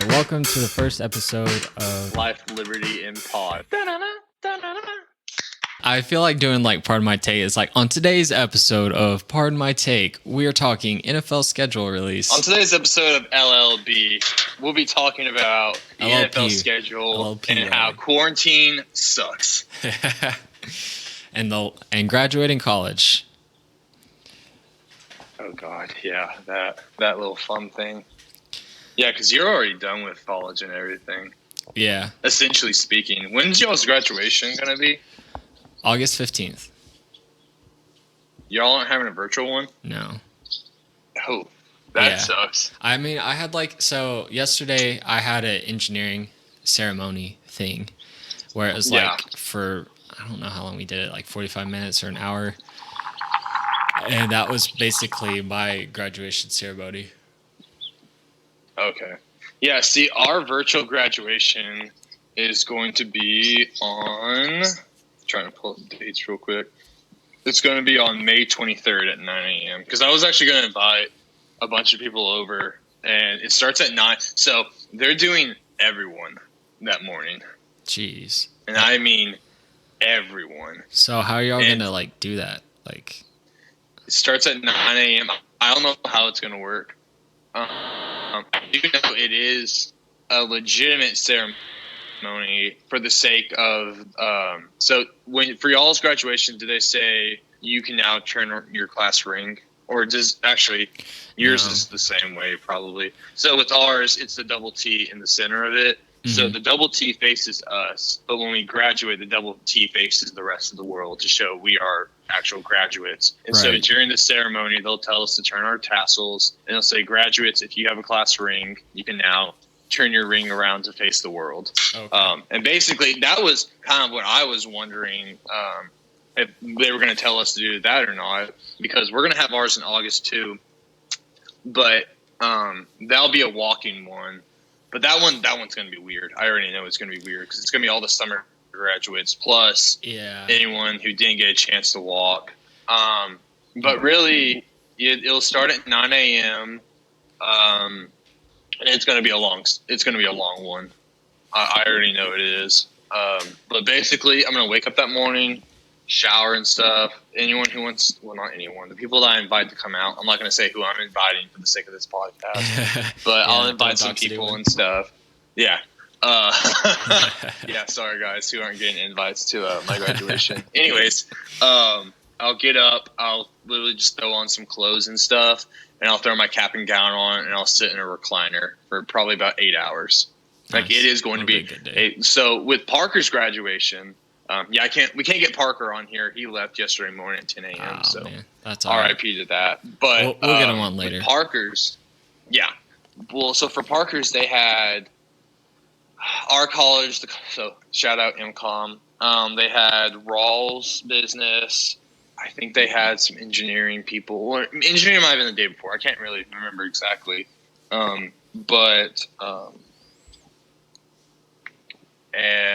Welcome to the first episode of Life, Liberty, and Pod. I feel like doing like Pardon My Take. It's like on today's episode of Pardon My Take, we are talking NFL schedule release. On today's episode of LLB, we'll be talking about the LLP. NFL schedule LLP, and how quarantine sucks. and graduating college. Oh God, yeah, that little fun thing. Yeah, because you're already done with college and everything. Yeah. Essentially speaking, when's y'all's graduation gonna be? August 15th. Y'all aren't having a virtual one? No. Oh, that Yeah. sucks. I mean, I had yesterday I had an engineering ceremony thing where it was for, I don't know how long we did it, like 45 minutes or an hour. And that was basically my graduation ceremony. Okay. Yeah, see, our virtual graduation is going to be on... Trying to pull up the dates real quick. It's going to be on May 23rd at 9 a.m. Because I was actually going to invite a bunch of people over, and it starts at 9. So they're doing everyone that morning. Jeez. And I mean everyone. So how are y'all going to do that? Like, it starts at 9 a.m. I don't know how it's going to work. I do know it is a legitimate ceremony for the sake of for y'all's graduation, do they say you can now turn your class ring, or does actually yours is the same way probably? So with ours, it's the double T in the center of it. Mm-hmm. So the double T faces us, but when we graduate, the double T faces the rest of the world to show we are actual graduates. And so during the ceremony, they'll tell us to turn our tassels, and they'll say, graduates, if you have a class ring, you can now turn your ring around to face the world. Okay. And basically, that was kind of what I was wondering, if they were going to tell us to do that or not, because we're going to have ours in August too. But that'll be a walking one. But that one's going to be weird. I already know it's going to be weird because it's going to be all the summer graduates plus anyone who didn't get a chance to walk. But really, it'll start at 9 a.m. And it's going to be a long one. I already know it is. But basically, I'm going to wake up that morning, shower and stuff. Anyone who wants, well, not anyone, the people that I invite to come out. I'm not going to say who I'm inviting for the sake of this podcast, but I'll invite some people and stuff. Yeah. Yeah. Sorry, guys, who aren't getting invites to my graduation. Anyways, I'll get up. I'll literally just throw on some clothes and stuff, and I'll throw my cap and gown on, and I'll sit in a recliner for probably about 8 hours. Nice. Like, it is going to be. So with Parker's graduation, we can't get Parker on here. He left yesterday morning at 10 a.m. So man, that's all right. RIP to that. But we'll get him on later. Parker's, yeah. Well, so for Parker's, they had our college. So shout out MCOM. They had Rawls business. I think they had some engineering people. Or engineering might have been the day before. I can't really remember exactly. And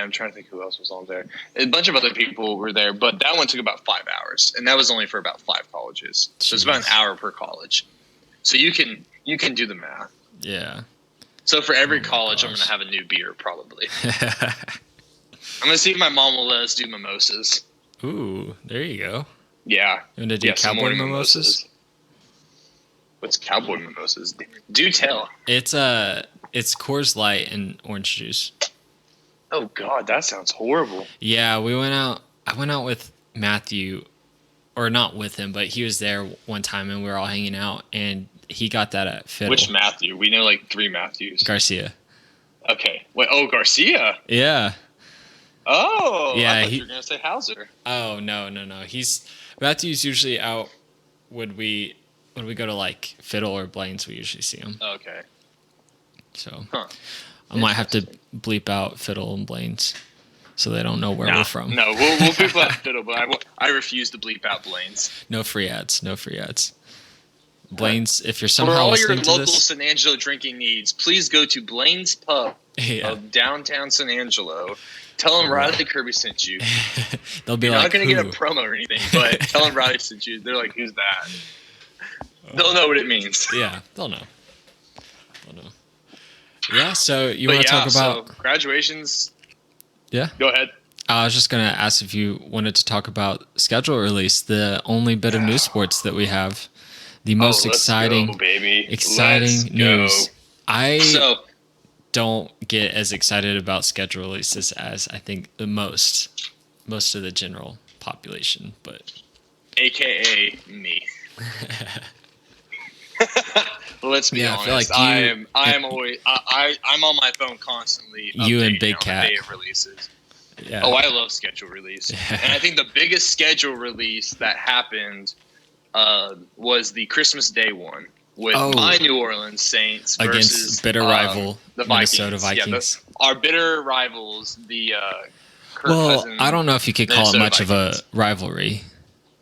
I'm trying to think who else was on there. A bunch of other people were there, but that one took about 5 hours, and that was only for about 5 colleges. So it's about an hour per college. So you can do the math. Yeah. So for every college, I'm going to have a new beer probably. I'm going to see if my mom will let us do mimosas. Ooh, there you go. Yeah. You want to do cowboy mimosas? What's cowboy mimosas? Do tell. It's Coors Light and orange juice. Oh God, that sounds horrible. Yeah, we went out. I went out with Matthew, or not with him, but he was there one time, and we were all hanging out, and he got that at Fiddle. Which Matthew? We know like 3 Matthews. Garcia. Okay. Wait. Oh, Garcia. Yeah. Oh. Yeah. I thought you were gonna say Hauser. Oh no. Matthew's usually out when we go to like Fiddle or Blaine's. We usually see him. Okay. So. Huh. I might have to bleep out Fiddle and Blaine's so they don't know where we're from. No, we'll bleep out Fiddle, but I refuse to bleep out Blaine's. No free ads. Blaine's, if you're somehow listening to this. For all your local this, San Angelo drinking needs, please go to Blaine's Pub of downtown San Angelo. Tell them Riley Kirby sent you. They'll be You're like, not going to get a promo or anything, but tell them Riley sent you. They're like, who's that? They'll know what it means. Yeah, they'll know. Yeah. So you want to talk about graduations? Yeah. Go ahead. I was just gonna ask if you wanted to talk about schedule release, the only bit of news sports that we have, the most exciting, baby. news. So Don't get as excited about schedule releases as I think the most of the general population, but AKA me. Let's be honest. I feel like I'm on my phone constantly. You and Big on Cat. the day of releases. Yeah. Oh, I love schedule release, and I think the biggest schedule release that happened was the Christmas Day one with my New Orleans Saints against versus bitter rival the Minnesota Vikings. Yeah, our bitter rivals, the Kirk Cousins, I don't know if you could call it much Vikings. of a rivalry.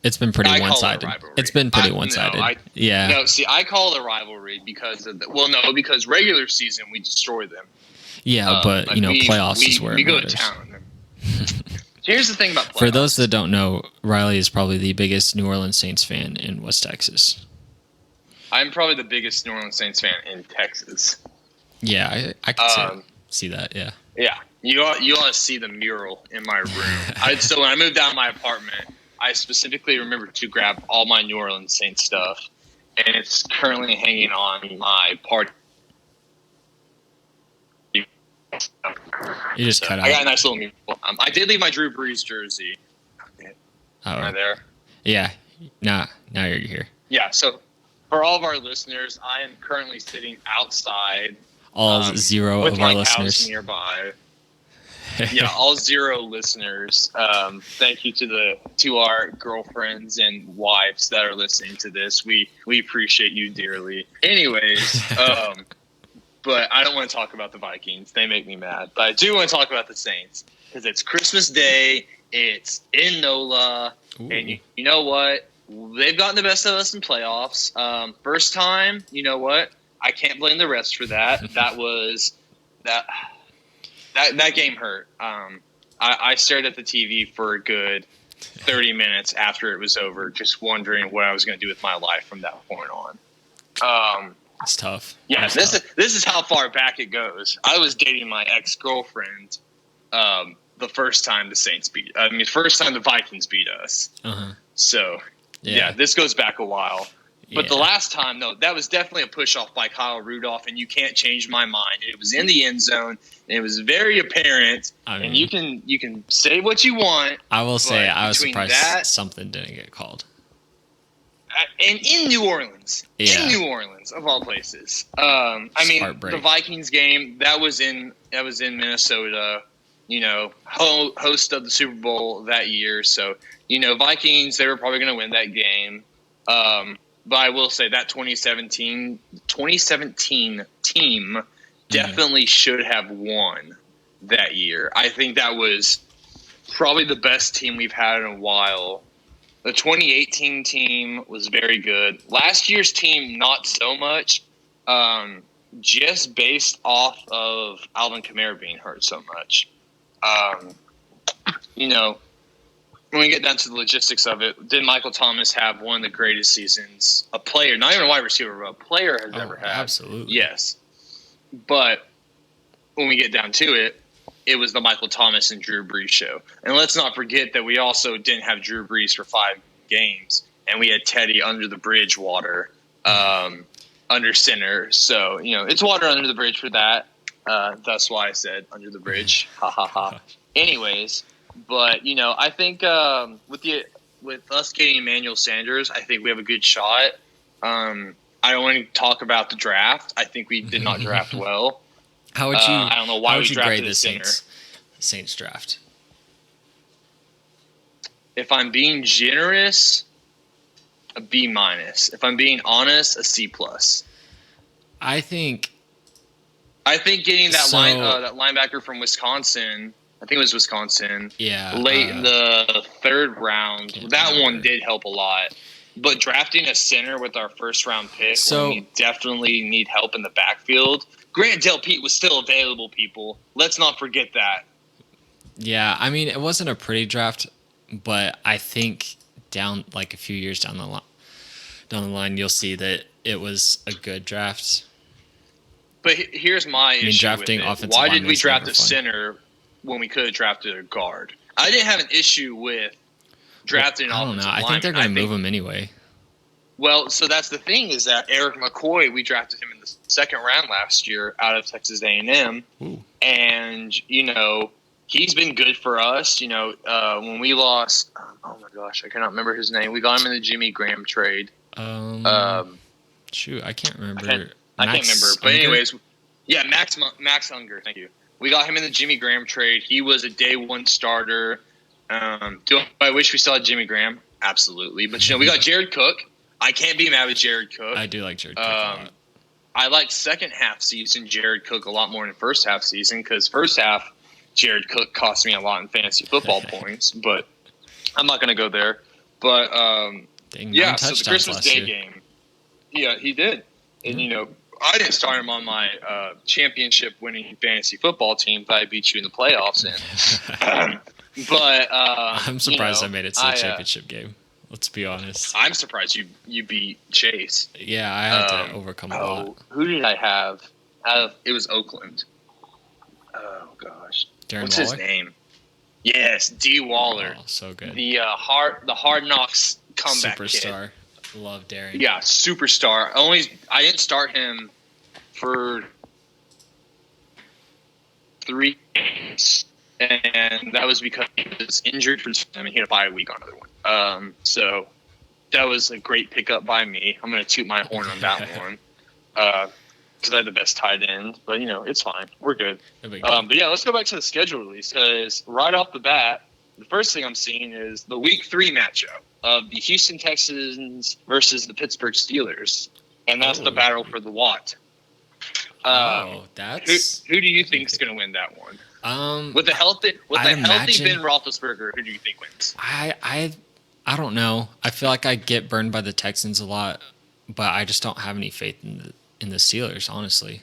It's been pretty one-sided. It's been pretty one-sided. No, see, I call it a rivalry because of because regular season we destroy them. Yeah, but playoffs is where we it go matters. to town on them. Here's the thing about playoffs. For those that don't know, Riley is probably the biggest New Orleans Saints fan in West Texas. I'm probably the biggest New Orleans Saints fan in Texas. Yeah, I can see that. Yeah. Yeah, you ought to see the mural in my room. So when I moved out of my apartment, I specifically remembered to grab all my New Orleans Saints stuff, and it's currently hanging on my party. You just cut out. I got a nice little mural. I did leave my Drew Brees jersey. Oh. Right there. Yeah. Now you're here. Yeah. So for all of our listeners, I am currently sitting outside. All zero with of our my listeners house nearby. Yeah, all zero listeners. Thank you to our girlfriends and wives that are listening to this. We appreciate you dearly. Anyways, but I don't want to talk about the Vikings. They make me mad. But I do want to talk about the Saints because it's Christmas Day. It's in NOLA. Ooh. And you know what? They've gotten the best of us in playoffs. First time, you know what? I can't blame the refs for that. That game hurt. I stared at the TV for a good 30 minutes after it was over, just wondering what I was going to do with my life from that point on. It's tough. Yeah, this is how far back it goes. I was dating my ex-girlfriend the first time first time the Vikings beat us. Uh-huh. So, yeah, this goes back a while. But the last time, no, that was definitely a push-off by Kyle Rudolph, and you can't change my mind. It was in the end zone, and it was very apparent. And you can say what you want. I will say I was surprised something didn't get called. And in New Orleans, of all places. The Vikings game that was in Minnesota. Host of the Super Bowl that year. So Vikings, they were probably going to win that game. But I will say that 2017 team definitely should have won that year. I think that was probably the best team we've had in a while. The 2018 team was very good. Last year's team, not so much, just based off of Alvin Kamara being hurt so much. When we get down to the logistics of it, did Michael Thomas have one of the greatest seasons a player, not even a wide receiver, but a player has ever had? Absolutely. Yes. But when we get down to it, it was the Michael Thomas and Drew Brees show. And let's not forget that we also didn't have Drew Brees for 5 games, and we had Teddy under the bridge water, under center. So, it's water under the bridge for that. That's why I said under the bridge. Ha, ha, ha. Anyways. But I think with us getting Emmanuel Sanders, I think we have a good shot. I don't want to talk about the draft. I think we did not draft well. How would you? I don't know why we drafted the center. Saints draft. If I'm being generous, a B-. If I'm being honest, a C+. I think getting that that linebacker from Wisconsin. I think it was Wisconsin. Yeah. Late in the 3rd round. That one did help a lot. But drafting a center with our first-round pick, when we definitely need help in the backfield. Grant Delpit was still available, people. Let's not forget that. Yeah, it wasn't a pretty draft, but I think down a few years down the line, you'll see that it was a good draft. But here's my issue drafting with it. offensive Why did linemen we is draft never a fun. center when we could have drafted a guard? I didn't have an issue with drafting an I don't offensive know. I lineman. think they're going to move him anyway. Well, so that's the thing is that Eric McCoy, we drafted him in the second round last year out of Texas A&M. Ooh. And, he's been good for us. When we lost, oh my gosh, I cannot remember his name. We got him in the Jimmy Graham trade. Shoot, I can't remember. I can't remember. But anyways, yeah, Max Unger, thank you. We got him in the Jimmy Graham trade. He was a day one starter. Do I wish we still had Jimmy Graham? Absolutely. But, we got Jared Cook. I can't be mad with Jared Cook. I do like Jared Cook a lot. I like second half season Jared Cook a lot more than first half season because first half Jared Cook cost me a lot in fantasy football points, but I'm not going to go there. But yeah, so the Christmas Day game, yeah, he did, and I didn't start him on my championship winning fantasy football team that I beat you in the playoffs in. But I'm surprised I made it to the championship game. Let's be honest. I'm surprised you beat Chase. Yeah, I had to overcome a lot. Who did I have? It was Oakland. Oh gosh, what's Waller? His name? Yes, D. Waller. Oh, so good. The Hard Knocks comeback superstar. Kid. Love Darren. Yeah, superstar. I didn't start him for 3 games, and that was because he was injured for time and he had a bye week on another one. So that was a great pickup by me. I'm going to toot my horn on that one because I had the best tight end. But, it's fine. We're good. But, yeah, let's go back to the schedule release because right off the bat, the first thing I'm seeing is the Week 3 matchup of the Houston Texans versus the Pittsburgh Steelers. And that's the battle for the Watt. That's... Who do you think is going to win that one? With a healthy Ben Roethlisberger, who do you think wins? I don't know. I feel like I get burned by the Texans a lot, but I just don't have any faith in the Steelers, honestly.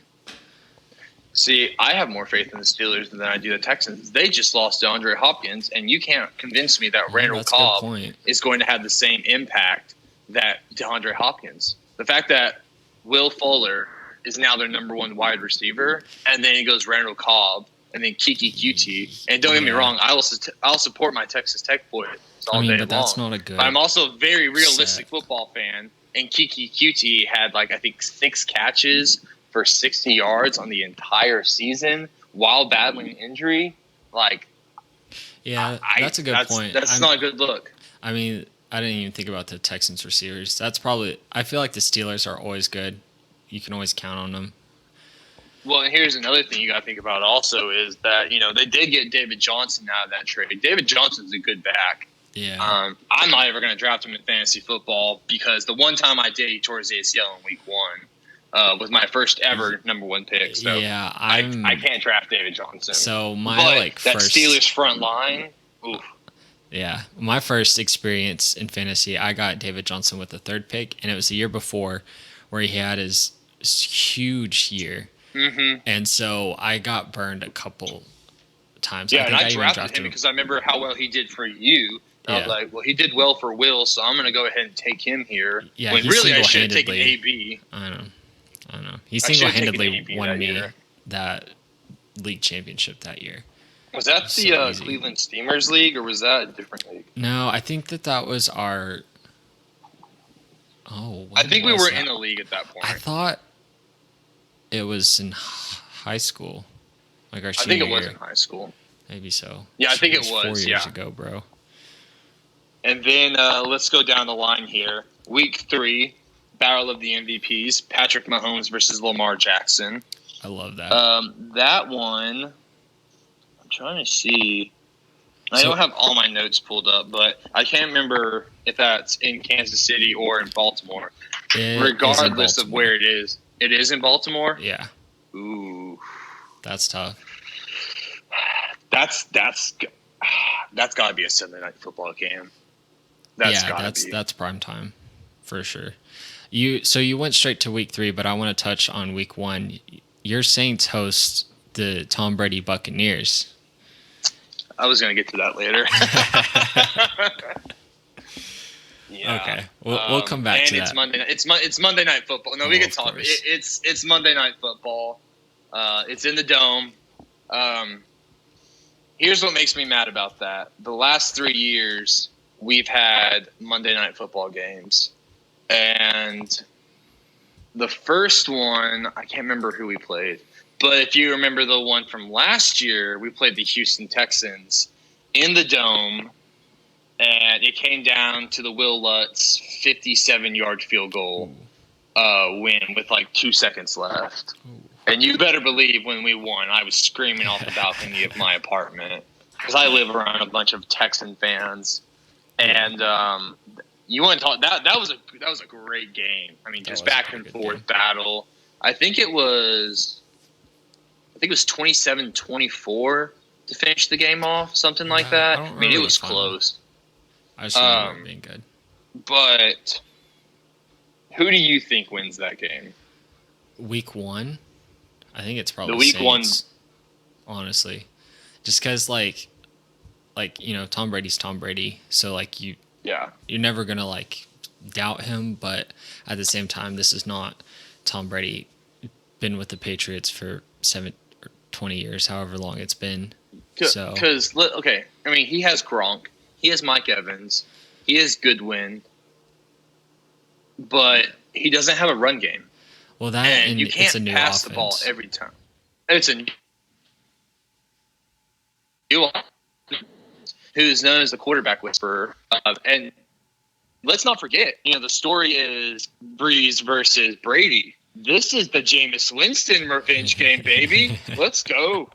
See, I have more faith in the Steelers than I do the Texans. They just lost DeAndre Hopkins, and you can't convince me that Randall Cobb is going to have the same impact that DeAndre Hopkins. The fact that Will Fuller is now their number one wide receiver, and then he goes Randall Cobb, and then Kiki QT. And don't get me wrong, I'll support my Texas Tech boys all day long. That's not a good. But I'm also a very realistic football fan, and Kiki QT had I think 6 catches for 60 yards on the entire season while battling injury. That's a good point. That's not a good look. I mean, I didn't even think about the Texans receivers. That's probably. I feel like the Steelers are always good. You can always count on them. Well, and here's another thing you got to think about also is that, they did get David Johnson out of that trade. David Johnson's a good back. Yeah. I'm not ever going to draft him in fantasy football because the one time I did, he tore his ACL in week 1 was my first ever number 1 pick. So yeah, I can't draft David Johnson. So that Steelers front line, oof. Yeah, my first experience in fantasy, I got David Johnson with the 3rd pick, and it was the year before where he had his huge year. Mm-hmm. And so I got burned a couple times. Yeah, I drafted him because I remember how well he did for you. I was like, well, he did well for Will, so I'm going to go ahead and take him here. Yeah, when really I should have taken AB. I know. He single-handedly won me that league championship that year. Was that the Cleveland Steamers League, or was that a different league? No, I think that was our... Oh, I think we were in a league at that point. I thought it was in high school, our senior year. I think it was in high school. Maybe so. Yeah, I think it was 4 years ago, bro. And then let's go down the line here. Week 3, Battle of the MVPs: Patrick Mahomes versus Lamar Jackson. I love that. That one, I'm trying to see. I don't have all my notes pulled up, but I can't remember if that's in Kansas City or in Baltimore. Regardless of where it is. It is in Baltimore? Yeah. Ooh. That's tough. That's got to be a Sunday night football game. That's prime time for sure. You went straight to week 3, but I want to touch on week 1. Your Saints host the Tom Brady Buccaneers. I was going to get to that later. Yeah. Okay, we'll come back to that. It's Monday night football. No, we can talk. It's Monday night football. It's in the Dome. Here's what makes me mad about that. The last 3 years, we've had Monday Night Football games. And the first one, I can't remember who we played. But if you remember the one from last year, we played the Houston Texans in the Dome. And it came down to the Will Lutz 57-yard field goal win with like 2 seconds left. And you better believe when we won, I was screaming off the balcony of my apartment because I live around a bunch of Texan fans. And you want to talk that was a great game. I mean, just back and forth battle. I think it was 27-24 to finish the game off, something like that. I mean, it was close. I just remember it being good. But who do you think wins that game? Week 1? I think it's probably the week Saints, honestly. Just because, like, Tom Brady's Tom Brady. So, like, you're never going to, like, doubt him. But at the same time, this is not Tom Brady been with the Patriots for 20 years, however long it's been. Because, I mean, he has Gronk. He has Mike Evans. He has Goodwin. But he doesn't have a run game. Well, and you can't it's a new pass offense. the ball every time. It's a new who's known as the quarterback whisperer. And let's not forget, the story is Breeze versus Brady. This is the Jameis Winston revenge game, baby. Let's go.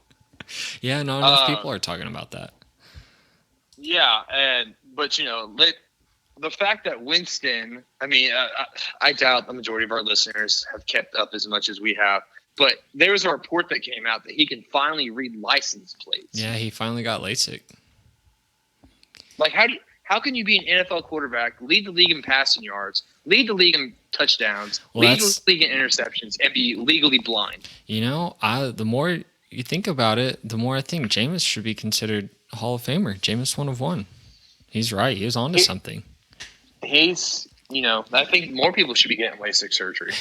Yeah, not enough people are talking about that. Yeah, but the fact that Winston, I mean, I doubt the majority of our listeners have kept up as much as we have, but there was a report that came out that he can finally read license plates. Yeah, he finally got LASIK. Like, how can you be an NFL quarterback, lead the league in passing yards, lead the league in touchdowns, lead the league in interceptions, and be legally blind? The more you think about it, the more I think Jameis should be considered a Hall of Famer. Jameis 1 of 1. He's right. He was on to something. He's, I think more people should be getting LASIK surgery.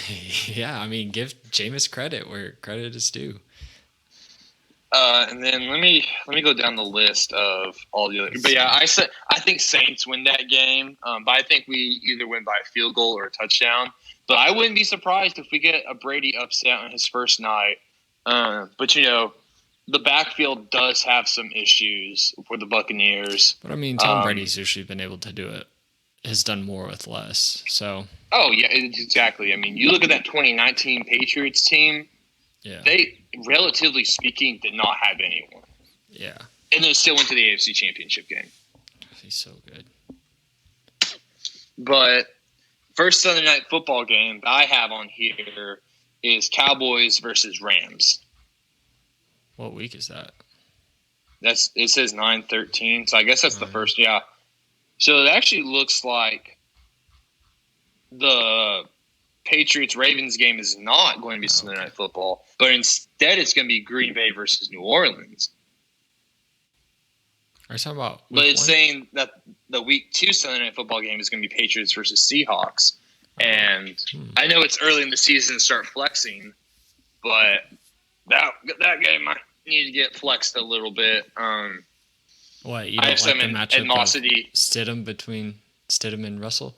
Yeah, I mean, give Jameis credit where credit is due. And then let me go down the list of all the other. But yeah, I think Saints win that game. But I think we either win by a field goal or a touchdown. But I wouldn't be surprised if we get a Brady upset on his first night. But the backfield does have some issues for the Buccaneers. But I mean, Tom Brady's usually been able to do it. Has done more with less. So. Oh yeah, exactly. I mean, you look at that 2019 Patriots team. Yeah. They, relatively speaking, did not have anyone. Yeah. And they still went to the AFC Championship game. He's so good. But first Sunday night football game I have on here is Cowboys versus Rams. What week is that? It says 9/13, so I guess that's the first. Yeah. So it actually looks like the Patriots-Ravens game is not going to be Sunday Night Football, but instead it's going to be Green Bay versus New Orleans. Are you talking about but it's saying that the Week 2 Sunday Night Football game is going to be Patriots versus Seahawks. And I know it's early in the season to start flexing, but that game might need to get flexed a little bit. What, you don't like the matchup of Stidham between Stidham and Russell?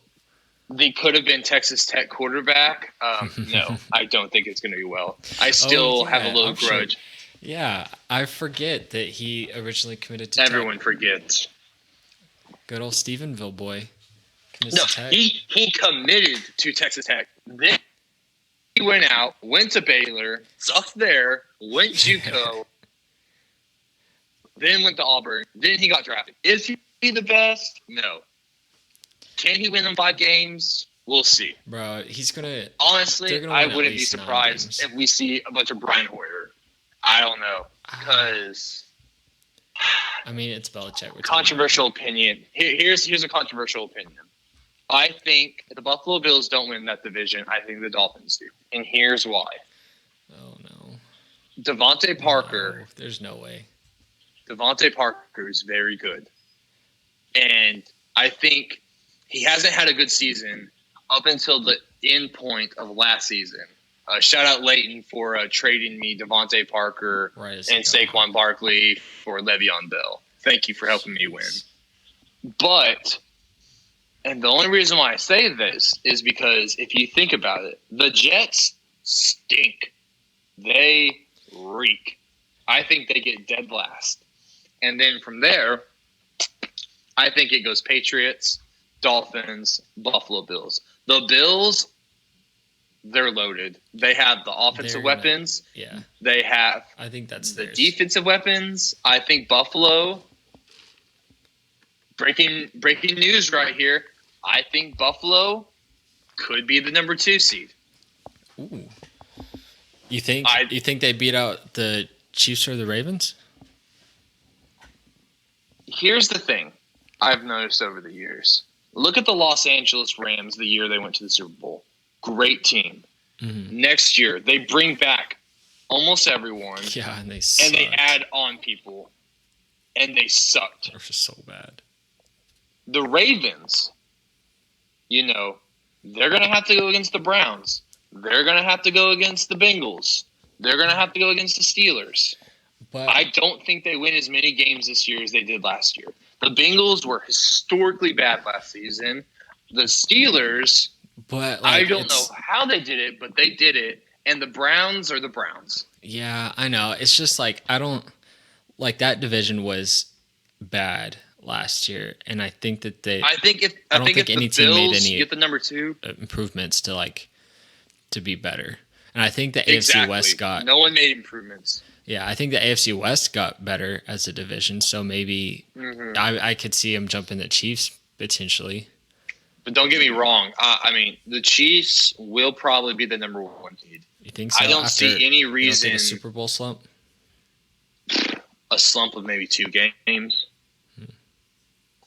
They could have been Texas Tech quarterback. No, I don't think it's going to be well. I still have a little grudge. Sure. Yeah, I forget that he originally committed to Everyone Tech. Forgets. Good old Stephenville boy. No, he committed to Texas Tech. Then he went out, went to Baylor, sucked there, went JUCO, then went to Auburn. Then he got drafted. Is he the best? No. Can he win them 5 games? We'll see. Bro, he's going to... Honestly, I wouldn't be surprised if we see a bunch of Brian Hoyer. I don't know. Because... I mean, it's Belichick. Controversial opinion. Here's a controversial opinion. I think if the Buffalo Bills don't win that division, I think the Dolphins do. And here's why. Oh, no. Devontae Parker. No, there's no way. Devontae Parker is very good. And I think he hasn't had a good season up until the end point of last season. Shout out Leighton for trading me Devontae Parker and Saquon Barkley for Le'Veon Bell. Thank you for helping me win. But, and the only reason why I say this is because if you think about it, the Jets stink. They reek. I think they get dead last. And then from there, I think it goes Patriots, Dolphins, Buffalo Bills. The Bills, they're loaded. They have the offensive weapons. Yeah. They have I think that's the theirs. defensive weapons. I think Buffalo, breaking news right here, I think Buffalo could be the number 2 seed. Ooh. You think they beat out the Chiefs or the Ravens? Here's the thing I've noticed over the years. Look at the Los Angeles Rams the year they went to the Super Bowl. Great team. Mm-hmm. Next year, they bring back almost everyone. Yeah, and they sucked. And they add on people. And they sucked. They're just so bad. The Ravens, they're going to have to go against the Browns. They're going to have to go against the Bengals. They're going to have to go against the Steelers. But I don't think they win as many games this year as they did last year. The Bengals were historically bad last season. The Steelers, I don't know how they did it, but they did it. And the Browns are the Browns. Yeah, I know. It's just like that division was bad last year, and I think that I think if the Bills get the number 2 improvements to be better, and I think the AFC West got no one made improvements. Yeah, I think the AFC West got better as a division, so maybe I could see them jumping the Chiefs potentially. But don't get me wrong. The Chiefs will probably be the number 1 seed. You think so? I don't see any reason. A Super Bowl slump? A slump of maybe 2 games.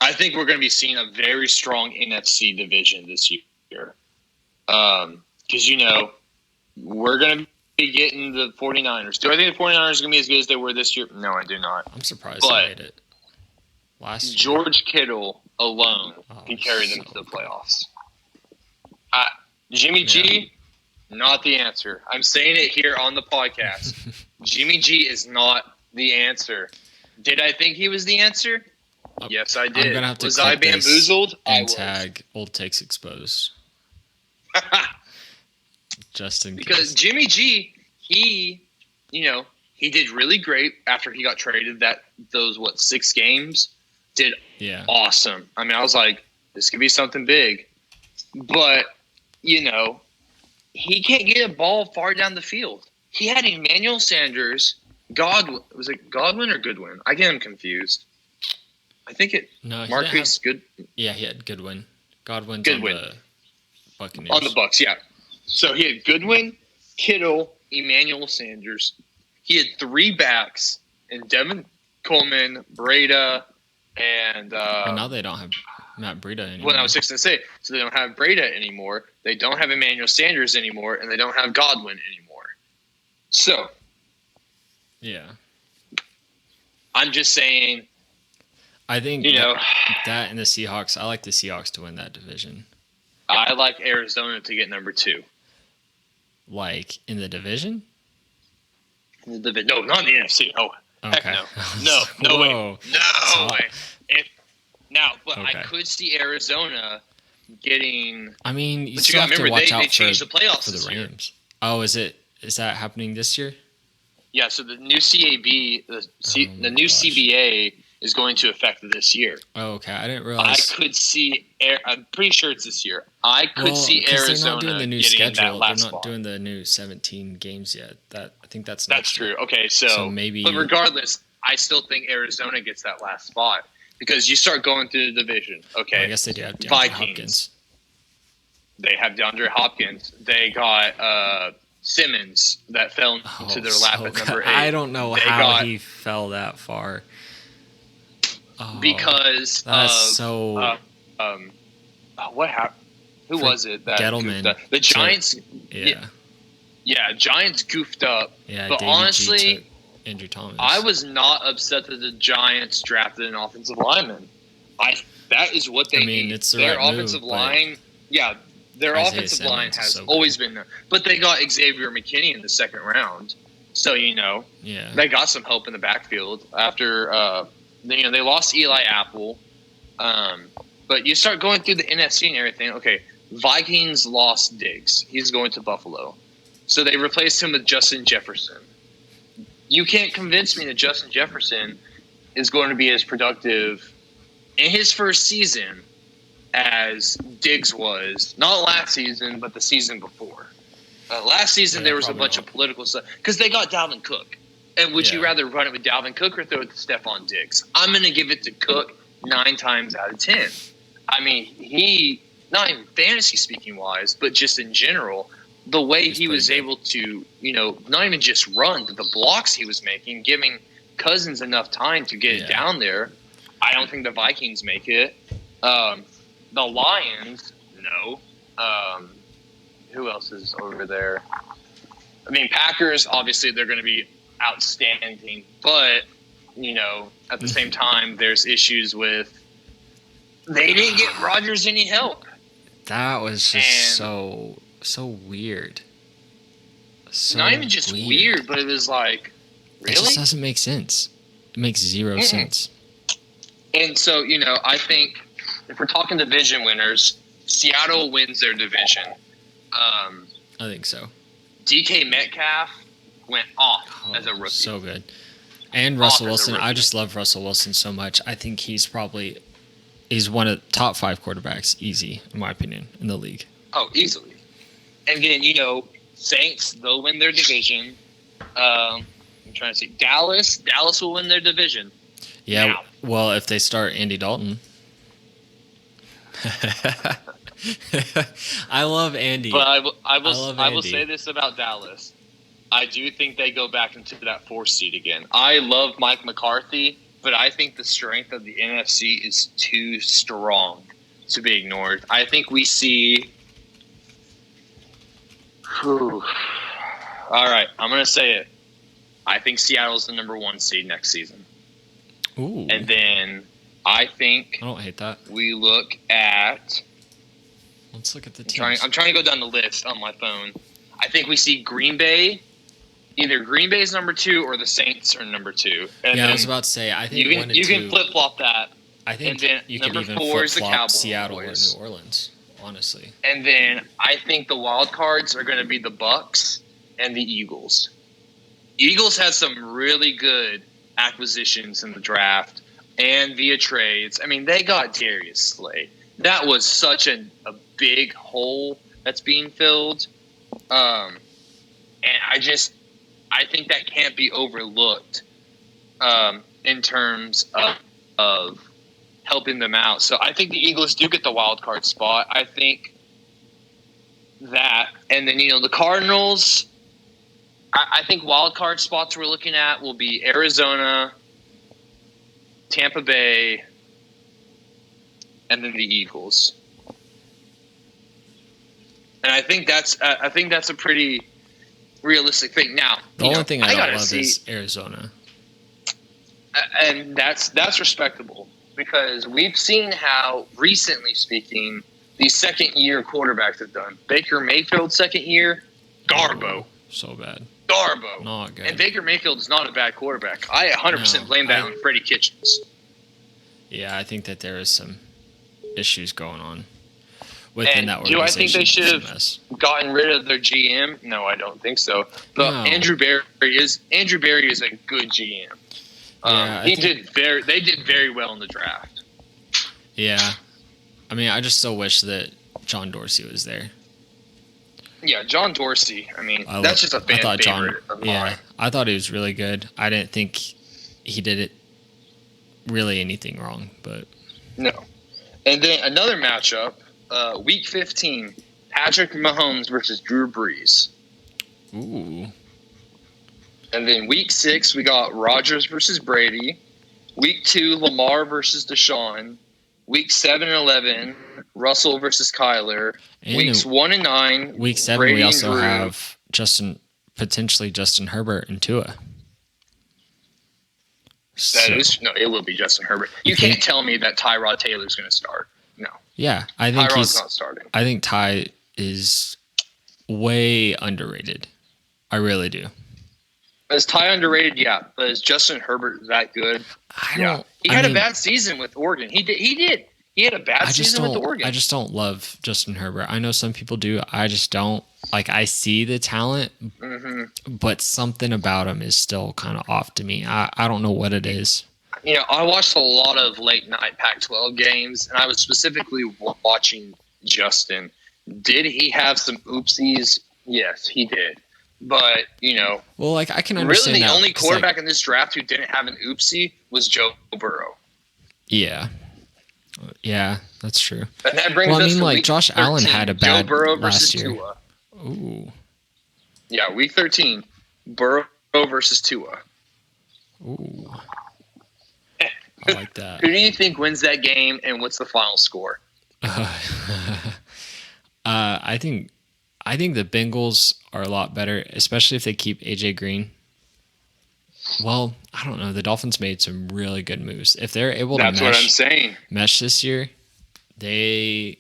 I think we're going to be seeing a very strong NFC division this year. Because, we're going to be getting the 49ers. Do I think the 49ers are going to be as good as they were this year? No, I do not. I'm surprised they made it last year. George Kittle alone can carry them to the playoffs. Jimmy G, not the answer. I'm saying it here on the podcast. Jimmy G is not the answer. Did I think he was the answer? Yes, I did. I'm gonna have to was I bamboozled? And tag Old Takes Exposed. Just in case. Because Jimmy G, he did really great after he got traded. Those 6 games did awesome. I was like, this could be something big, but he can't get a ball far down the field. He had Emmanuel Sanders, Godwin. Was it Godwin or Goodwin? I get him confused. I think Marquise Good. Yeah, he had Goodwin. Godwin's on the Buccaneers. On the Bucs, yeah. So he had Goodwin, Kittle, Emmanuel Sanders. He had 3 backs in Devin Coleman, Breida, and now they don't have Matt Breida anymore. Well, I was just going to say, so they don't have Breida anymore. They don't have Emmanuel Sanders anymore, and they don't have Godwin anymore. So, yeah, I'm just saying. I think that and the Seahawks. I like the Seahawks to win that division. I like Arizona to get number 2. Like in the division? No, not in the NFC. Oh, okay. Heck no. No way. No way. I could see Arizona getting. You still have to watch out they changed the playoffs for the Rams. Oh, is that happening this year? Yeah. So the new CAB, the new CBA is going to affect this year. Oh, okay. I didn't realize. I could see. I'm pretty sure it's this year. I could see Arizona they're not doing the new getting schedule. that last They're not spot. doing the new 17 games yet. I think that's true. Okay, so maybe. But regardless, I still think Arizona gets that last spot because you start going through the division. Okay, I guess they do have DeAndre Vikings. Hopkins. They have DeAndre Hopkins. They got Simmons that fell into their lap at number 8. I don't know how he fell that far. Because what happened? Who was it? That Gettleman. The Giants. Yeah, Giants goofed up. Yeah, but Davey honestly, G took Andrew Thomas. I was not upset that the Giants drafted an offensive lineman. That is what they need. It's the their right offensive move, line. Yeah, Their Isaiah offensive line Simmons is has so good. always been there. But they got Xavier McKinney in the second round. So, Yeah. they got some help in the backfield after, they lost Eli Apple. But you start going through the NFC and everything. Okay, Vikings lost Diggs. He's going to Buffalo. So they replaced him with Justin Jefferson. You can't convince me that Justin Jefferson is going to be as productive in his first season as Diggs was. Not last season, but the season before. Last season, there was a bunch of political stuff. Because they got Dalvin Cook. And would you rather run it with Dalvin Cook or throw it to Stephon Diggs? I'm going to give it to Cook 9 times out of 10. I mean, he, not even fantasy speaking wise, but just in general, the way he was able to, not even just run, but the blocks he was making, giving Cousins enough time to get it down there. I don't think the Vikings make it. The Lions, no. Who else is over there? I mean, Packers, obviously, they're going to be outstanding. But, at the same time, there's issues with they didn't get Rodgers any help. That was just so weird. So not even just weird, but it was like, really? It just doesn't make sense. It makes zero sense. And so, I think if we're talking division winners, Seattle wins their division. I think so. DK Metcalf went off as a rookie. So good. And Russell Wilson. I just love Russell Wilson so much. I think he's one of the top 5 quarterbacks, easy, in my opinion, in the league. Oh, easily. And then, Saints, they'll win their division. I'm trying to see. Dallas will win their division. Yeah, well, if they start Andy Dalton. I love Andy. But I will say this about Dallas. I do think they go back into that 4th seed again. I love Mike McCarthy, but I think the strength of the NFC is too strong to be ignored. I think we see... All right, I'm going to say it. I think Seattle's the number 1 seed next season. Ooh. And then I think... I don't hate that. We look at... Let's look at the teams. I'm trying to go down the list on my phone. I think we see Green Bay. Either Green Bay's number 2 or the Saints are number 2. And I was about to say, I think you can flip-flop that. I think you could even flip-flop Seattle or New Orleans, honestly. And then I think the wild cards are going to be the Bucks and the Eagles. Eagles had some really good acquisitions in the draft and via trades. I mean, they got Darius Slay. That was such a big hole that's being filled. And I think that can't be overlooked in terms of helping them out. So I think the Eagles do get the wild card spot. I think that. And then, the Cardinals, I think wild card spots we're looking at will be Arizona, Tampa Bay, and then the Eagles. And I think that's a pretty realistic thing. Now, the only thing I don't love is Arizona, and that's respectable because we've seen how, recently speaking, these second-year quarterbacks have done. Baker Mayfield's second year, Garbo, so bad, Garbo, not good. And Baker Mayfield is not a bad quarterback. I 100% blame that on Freddie Kitchens. Yeah, I think that there is some issues going on within that organization. Do I think they should have gotten rid of their GM? No, I don't think so. But No. Andrew Berry is a good GM. They did very well in the draft. Yeah, I mean, I just still wish that John Dorsey was there. Yeah, John Dorsey. I mean, that's just a fan favorite of mine. Yeah, I thought he was really good. I didn't think he did it really anything wrong, but no. And then another matchup, Week 15, Patrick Mahomes versus Drew Brees. Ooh. And then Week 6, we got Rodgers versus Brady. Week 2, Lamar versus Deshaun. Week 7 and 11, Russell versus Kyler. And Weeks 1 and 9, Week 7, Brady we also and Drew. have potentially Justin Herbert and Tua. It will be Justin Herbert. You can't tell me that Tyrod Taylor's going to start. No. Yeah, I think Tyrod's not starting. I think Ty is way underrated. I really do. Is Ty underrated? Yeah. But is Justin Herbert that good? I Yeah. don't. He had a bad season with Oregon. He did. He had a bad season with Oregon. I just don't love Justin Herbert. I know some people do. I just don't. Like, I see the talent, but something about him is still kind of off to me. I don't know what it is. You know, I watched a lot of late night Pac-12 games, and I was specifically watching Justin. Did he have some oopsies? Yes, he did. But, you know, well, like, I can understand really the that, only quarterback in this draft who didn't have an oopsie was Joe Burrow. Yeah. Yeah, that's true. And that brings us to week Josh 13, Allen had a bad Joe Burrow last versus year. Tua. Ooh. Yeah, week 13, Burrow versus Tua. Ooh. I like that. Who do you think wins that game, and what's the final score? I think the Bengals are a lot better, especially if they keep AJ Green. Well, I don't know. The Dolphins made some really good moves. If they're able to mesh this year, I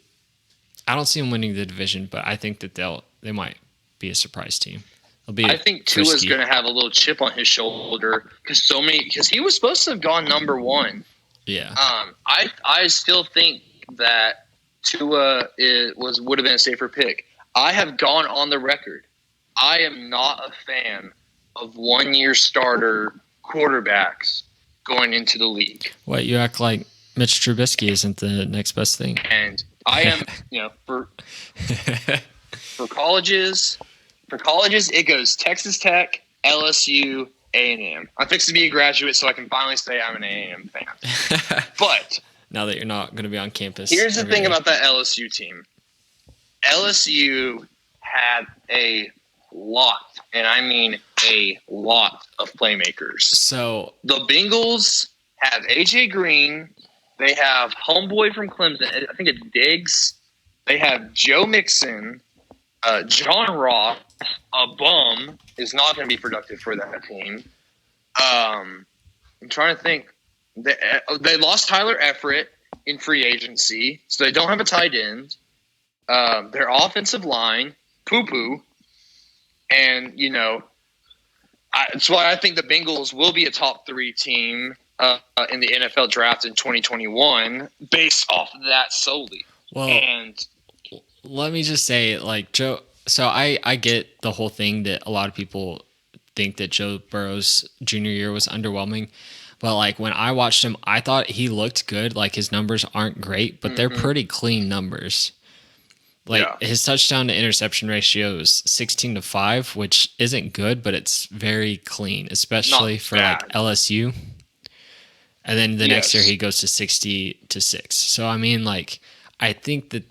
don't see them winning the division, but I think that they might be a surprise team. I think Tua's going to have a little chip on his shoulder because he was supposed to have gone number one. Yeah. I still think that Tua would have been a safer pick. I have gone on the record. I am not a fan of 1 year starter quarterbacks going into the league. What, you act like Mitch Trubisky isn't the next best thing? And I am, for colleges, it goes Texas Tech, LSU, A&M. I'm fixing to be a graduate, so I can finally say I'm an A&M fan. But now that you're not going to be on campus, here's the thing about that LSU team. LSU had a lot, and I mean a lot of playmakers. So the Bengals have AJ Green. They have homeboy from Clemson. I think it's Diggs. They have Joe Mixon. John Ross, a bum, is not going to be productive for that team. I'm trying to think. They lost Tyler Everett in free agency, so they don't have a tight end. Their offensive line, poo-poo. And, that's why I think the Bengals will be a top 3 team in the NFL draft in 2021 based off of that solely. Well, let me just say, like, Joe, so I get the whole thing that a lot of people think that Joe Burrow's junior year was underwhelming. But, like, when I watched him, I thought he looked good. Like, his numbers aren't great, but they're pretty clean numbers. Like, his touchdown to interception ratio is 16-5, which isn't good, but it's very clean, especially for like LSU. And then the next year he goes to 60-6. So I mean, like, I think that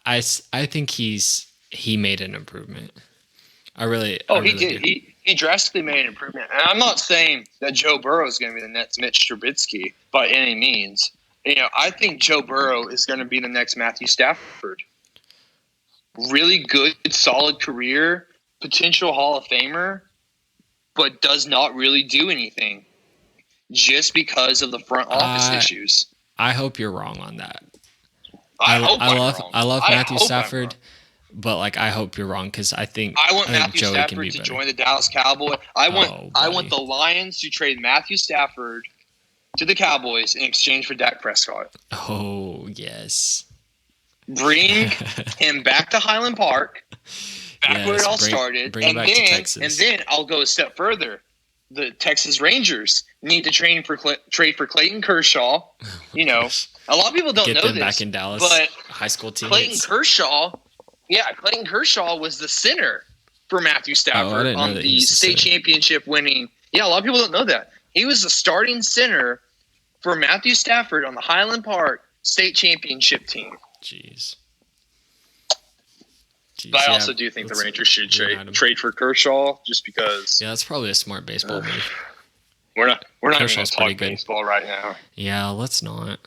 I think he made an improvement. I really did. He drastically made an improvement. And I'm not saying that Joe Burrow is going to be the next Mitch Trubisky by any means. I think Joe Burrow is going to be the next Matthew Stafford. Really good, solid career, potential Hall of Famer, but does not really do anything just because of the front office issues. I hope you're wrong on that. I love Matthew Stafford, but like I hope you're wrong because I think Matthew Stafford to join the Dallas Cowboys. I want the Lions to trade Matthew Stafford to the Cowboys in exchange for Dak Prescott. Oh, yes. Bring him back to Highland Park, where it all started. Bring him back to Texas. And then I'll go a step further. The Texas Rangers need to trade for Clayton Kershaw. A lot of people don't know this. Get them back in Dallas, but high school teammates. Clayton Kershaw was the center for Matthew Stafford on the state championship winning. Yeah, a lot of people don't know that. He was the starting center for Matthew Stafford on the Highland Park state championship team. Jeez. But I also do think the Rangers should trade for Kershaw just because. Yeah, that's probably a smart baseball move. We're not going to talk baseball right now. Yeah, let's not.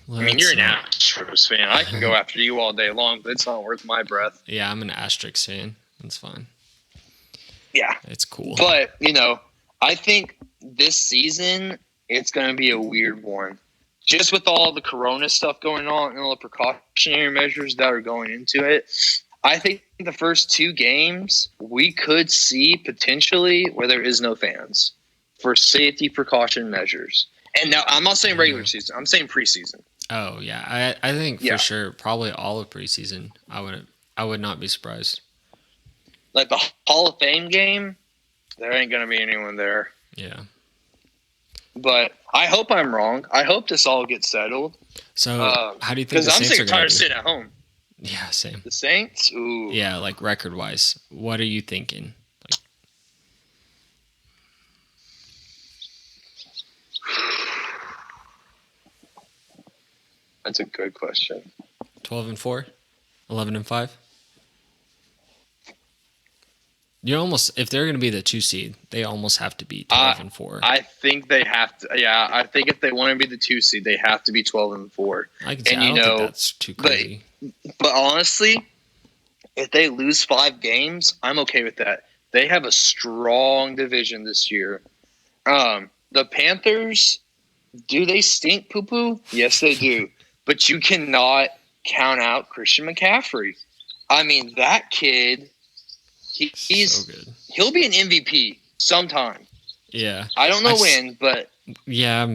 You're an Astros fan. I can go after you all day long, but it's not worth my breath. Yeah, I'm an Asterix fan. That's fine. Yeah. It's cool. But, I think this season it's going to be a weird one just with all the Corona stuff going on and all the precautionary measures that are going into it, I think the first 2 games we could see potentially where there is no fans for safety precaution measures. And now I'm not saying regular season. I'm saying preseason. Oh yeah, I think for sure probably all of preseason. I would not be surprised. Like the Hall of Fame game, there ain't gonna be anyone there. Yeah. But I hope I'm wrong. I hope this all gets settled. So how do you think the Saints are going to do? Because I'm sick tired of sitting at home. Yeah, same. The Saints? Ooh. Yeah, like record-wise. What are you thinking? That's a good question. 12-4? 11-5? You almost, if they're going to be the 2 seed, they almost have to be 12-4. I think they have to. Yeah, I think if they want to be the 2 seed, they have to be 12-4. I can say, I don't think that's too crazy. But honestly, if they lose 5 games, I'm okay with that. They have a strong division this year. The Panthers, do they stink poo-poo? Yes, they do. But you cannot count out Christian McCaffrey. I mean, that kid. He's so good. He'll be an MVP sometime. Yeah. I don't know when, but yeah,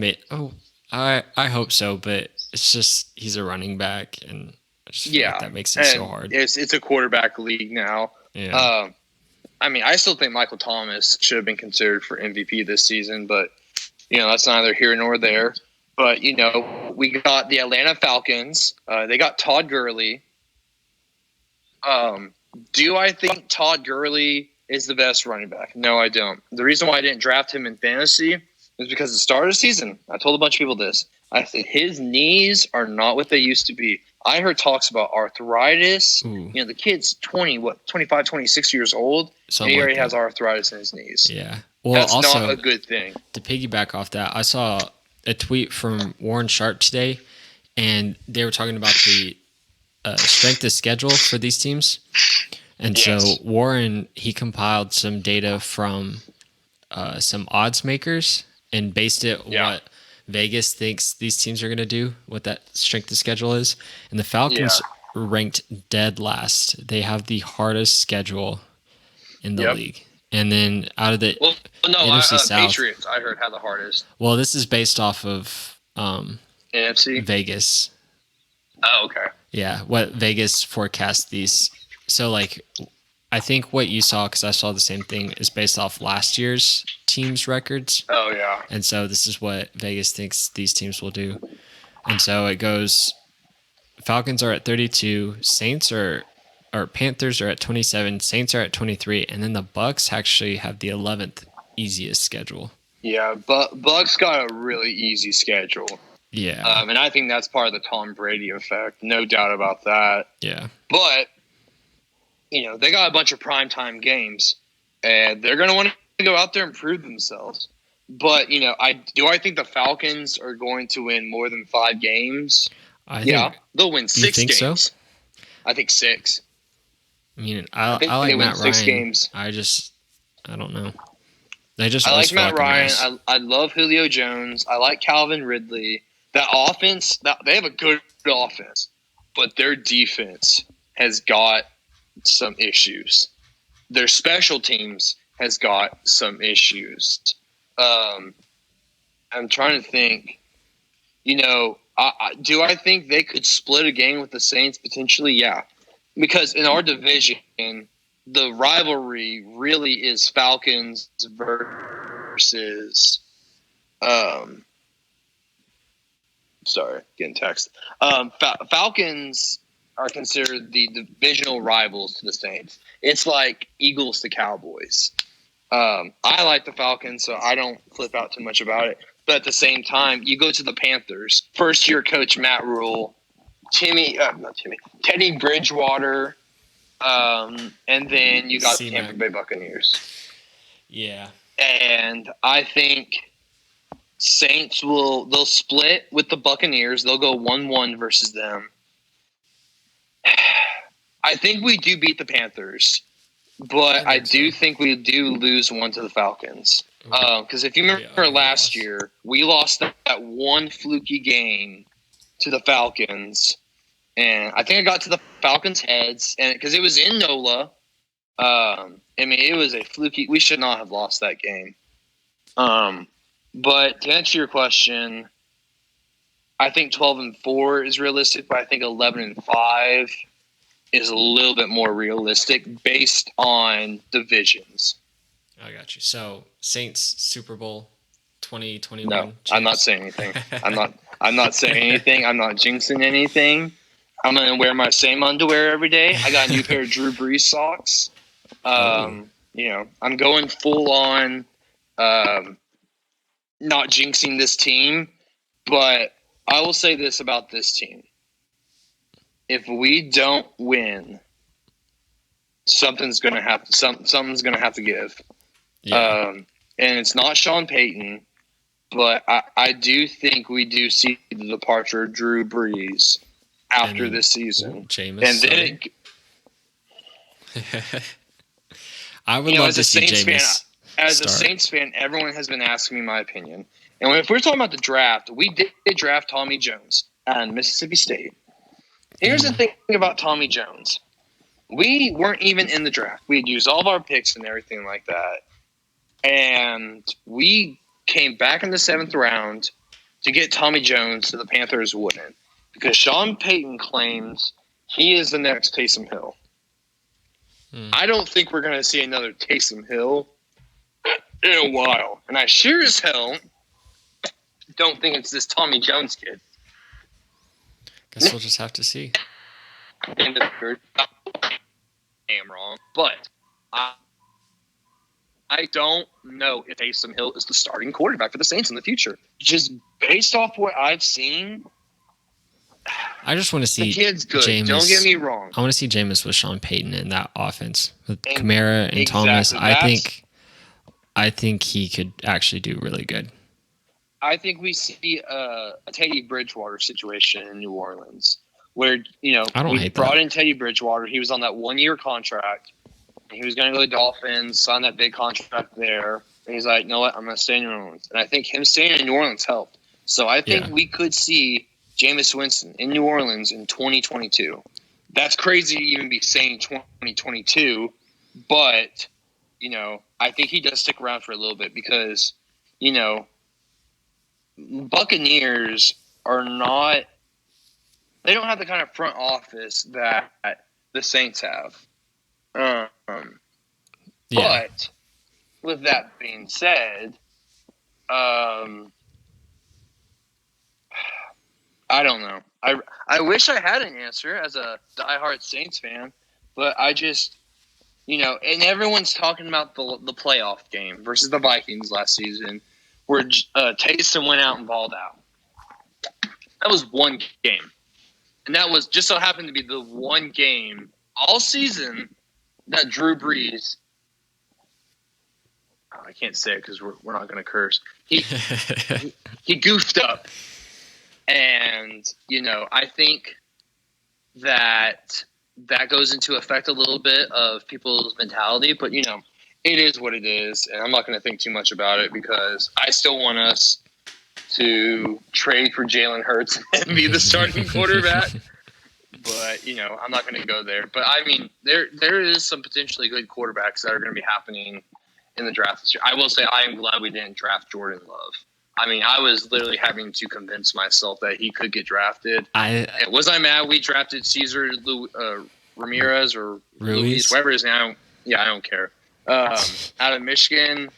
I hope so, but it's just he's a running back, and I just feel like that makes it so hard. It's a quarterback league now. Yeah. I mean, I still think Michael Thomas should have been considered for MVP this season, but that's neither here nor there. But we got the Atlanta Falcons. They got Todd Gurley. Do I think Todd Gurley is the best running back? No, I don't. The reason why I didn't draft him in fantasy is because at the start of the season, I told a bunch of people this. I said his knees are not what they used to be. I heard talks about arthritis. Ooh. The kid's 25, 26 years old, and he already has arthritis in his knees. Yeah. Well, that's also, not a good thing. To piggyback off that, I saw a tweet from Warren Sharp today, and they were talking about the strength of schedule for these teams. And so Warren, he compiled some data from some odds makers and based it what Vegas thinks these teams are going to do, what that strength of schedule is. And the Falcons ranked dead last. They have the hardest schedule in the league. And then out of the NFC South, Patriots, I heard, had the hardest. Well, this is based off of NFC Vegas. Oh, okay. Yeah, what Vegas forecast these. So, I think what you saw, because I saw the same thing, is based off last year's teams' records. Oh, yeah. And so this is what Vegas thinks these teams will do. And so it goes, Falcons are at 32, Panthers are at 27, Saints are at 23, and then the Bucs actually have the 11th easiest schedule. Yeah, but Bucs got a really easy schedule. Yeah. And I think that's part of the Tom Brady effect. No doubt about that. Yeah. But, they got a bunch of primetime games, and they're going to want to go out there and prove themselves. But, I think the Falcons are going to win more than 5 games. They'll win 6 games. So? I think 6. I mean, I like Matt Ryan. 6 games. I don't know. I like Matt Ryan. I love Julio Jones. I like Calvin Ridley. That offense, they have a good offense, but their defense has got some issues. Their special teams has got some issues. I'm trying to think. Do I think they could split a game with the Saints potentially? Yeah, because in our division, the rivalry really is Falcons versus. Sorry, getting text. Falcons are considered the divisional rivals to the Saints. It's like Eagles to Cowboys. I like the Falcons, so I don't flip out too much about it. But at the same time, you go to the Panthers. First-year coach Matt Rule, Teddy Bridgewater, and then you got the Tampa Bay Buccaneers. Yeah. And I think Saints they'll split with the Buccaneers. They'll go 1-1 versus them. I think we do beat the Panthers, but I do think we do lose one to the Falcons. Because if you remember last year, we lost that one fluky game to the Falcons, and I think I got to the Falcons' heads, and because it was in NOLA. I mean, it was a fluky. We should not have lost that game. But to answer your question, I think 12-4 is realistic, but I think 11-5 is a little bit more realistic based on divisions. I got you. So Saints Super Bowl 2021. No, I'm not saying anything. I'm not saying anything. I'm not jinxing anything. I'm gonna wear my same underwear every day. I got a new pair of Drew Brees socks. You know, I'm going full on. Not jinxing this team, but I will say this about this team. If we don't win, something's gonna have to give. Yeah. And it's not Sean Payton, but I do think we do see the departure of Drew Brees after this season. Jameis, and then I would love to see Jameis. As a Saints fan, everyone has been asking me my opinion. And if we're talking about the draft, we did draft Tommy Jones at Mississippi State. Here's the thing about Tommy Jones. We weren't even in the draft. We had used all of our picks and everything like that. And we came back in the 7th round to get Tommy Jones, so the Panthers wouldn't. Because Sean Payton claims he is the next Taysom Hill. I don't think we're going to see another Taysom Hill in a while. And I sure as hell don't think it's this Tommy Jones kid. Guess we'll just have to see. And the third, I am wrong, but I don't know if Taysom Hill is the starting quarterback for the Saints in the future. Just based off what I've seen, I just want to see the kid's good. Jameis. Don't get me wrong. I want to see Jameis with Sean Payton in that offense with Kamara and exactly, Thomas. I think he could actually do really good. I think we see a Teddy Bridgewater situation in New Orleans where, we brought in Teddy Bridgewater. He was on that 1-year contract. He was going to go to the Dolphins, sign that big contract there. And he's like, you know what, I'm going to stay in New Orleans. And I think him staying in New Orleans helped. So I think we could see Jameis Winston in New Orleans in 2022. That's crazy to even be saying 2022, but, I think he does stick around for a little bit because, Buccaneers are not – they don't have the kind of front office that the Saints have. But with that being said, I don't know. I wish I had an answer as a diehard Saints fan, but I just, and everyone's talking about the playoff game versus the Vikings last season where Taysom went out and balled out. That was one game. And that was just so happened to be the one game all season that Drew Brees, I can't say it because we're not going to curse. He goofed up. And, I think that goes into effect a little bit of people's mentality. But, it is what it is. And I'm not going to think too much about it because I still want us to trade for Jalen Hurts and be the starting quarterback. But, I'm not going to go there. But, I mean, there is some potentially good quarterbacks that are going to be happening in the draft this year. I will say I am glad we didn't draft Jordan Love. I mean, I was literally having to convince myself that he could get drafted. Was I mad we drafted Cesar Ramirez or Ruiz, whatever his name? Yeah, I don't care. Out of Michigan,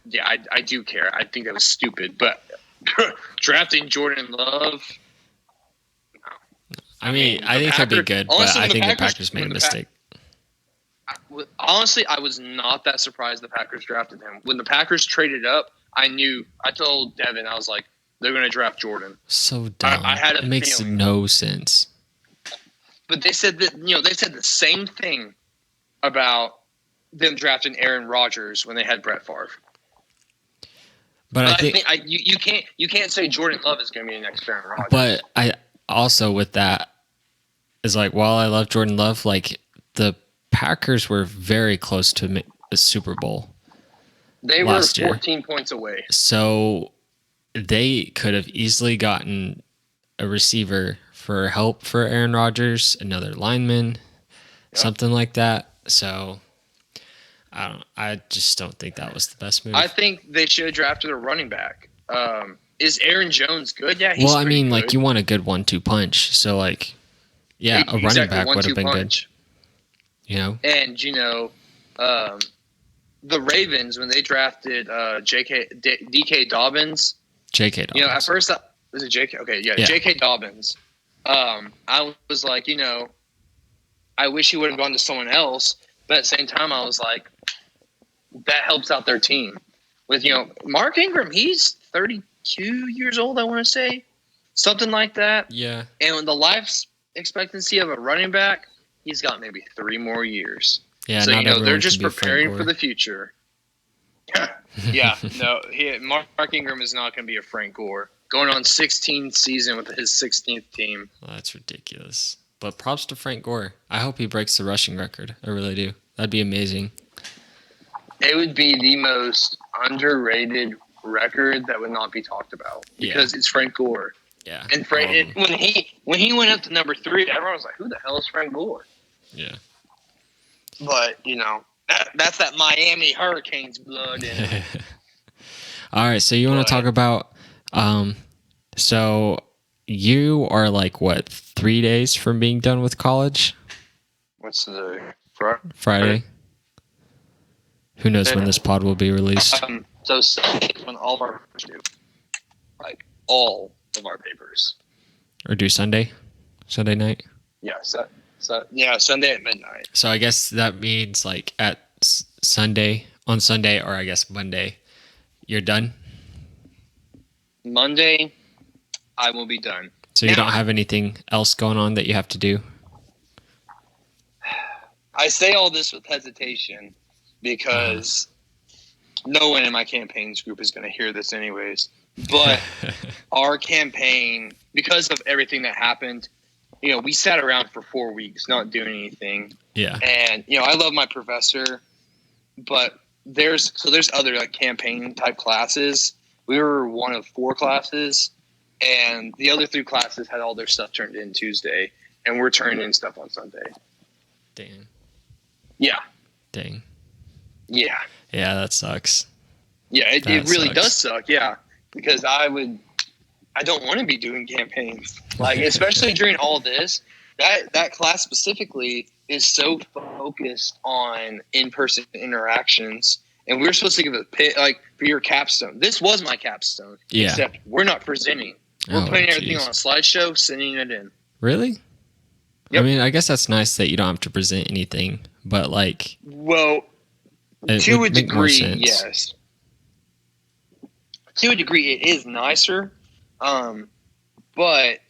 yeah, I do care. I think that was stupid. But drafting Jordan Love, I mean, I think he'll be good, but I think the Packers made a mistake. Honestly, I was not that surprised the Packers drafted him. When the Packers traded up, I told Devin, I was like, they're going to draft Jordan. So dumb. I had it makes no sense. But they said that, they said the same thing about them drafting Aaron Rodgers when they had Brett Favre. But I think you can't say Jordan Love is going to be the next Aaron Rodgers. But I also with that is like, while I love Jordan Love, like the Packers were very close to a Super Bowl. They were last year. 14 points away. So they could have easily gotten a receiver for help for Aaron Rodgers, another lineman, something like that. So I just don't think that was the best move. I think they should have drafted a running back. Is Aaron Jones good? Yeah, he's well, I mean, good. like you want a good 1-2 punch. So like, yeah, a running back would have been good. You know, and the Ravens when they drafted DK Dobbins. J.K. Dobbins. At first was it J.K. Okay, yeah, J.K. Dobbins. I was like, I wish he would have gone to someone else, but at the same time, I was like, that helps out their team. With Mark Ingram, he's 32 years old, I want to say, something like that. Yeah. And with the life expectancy of a running back, he's got maybe 3 more years. Yeah. So they're just preparing for the future. Yeah, no, Mark Ingram is not going to be a Frank Gore. Going on 16th season with his 16th team. Well, that's ridiculous. But props to Frank Gore. I hope he breaks the rushing record. I really do. That'd be amazing. It would be the most underrated record that would not be talked about because it's Frank Gore. Yeah. And when he went up to number 3, everyone was like, "Who the hell is Frank Gore?" Yeah. But that's that Miami Hurricanes blood. All right, so you want to talk about? So you are like what 3 days from being done with college? What's the Friday? Who knows when this pod will be released? So Sunday is when all of our papers due. Like all of our papers. Or do Sunday? Sunday night? Yeah, Sunday at midnight. So I guess that means like at on Sunday, or I guess Monday, you're done? Monday, I will be done. So you don't have anything else going on that you have to do? I say all this with hesitation because no one in my campaigns group is going to hear this anyways. But our campaign, because of everything that happened, we sat around for 4 weeks not doing anything. Yeah. And, I love my professor, but there's other like campaign type classes. We were one of 4 classes, and the other 3 classes had all their stuff turned in Tuesday, and we're turning in stuff on Sunday. Dang. Yeah. Dang. Yeah. Yeah, that sucks. Yeah, it really does suck. Yeah, because I don't want to be doing campaigns, like especially during all this. That class specifically is so focused on in-person interactions, and we were supposed to give for your capstone. This was my capstone, except we're not presenting. We're putting everything on a slideshow, sending it in. Really? Yep. I mean, I guess that's nice that you don't have to present anything, but like, well, to a degree, yes. To a degree, it is nicer, but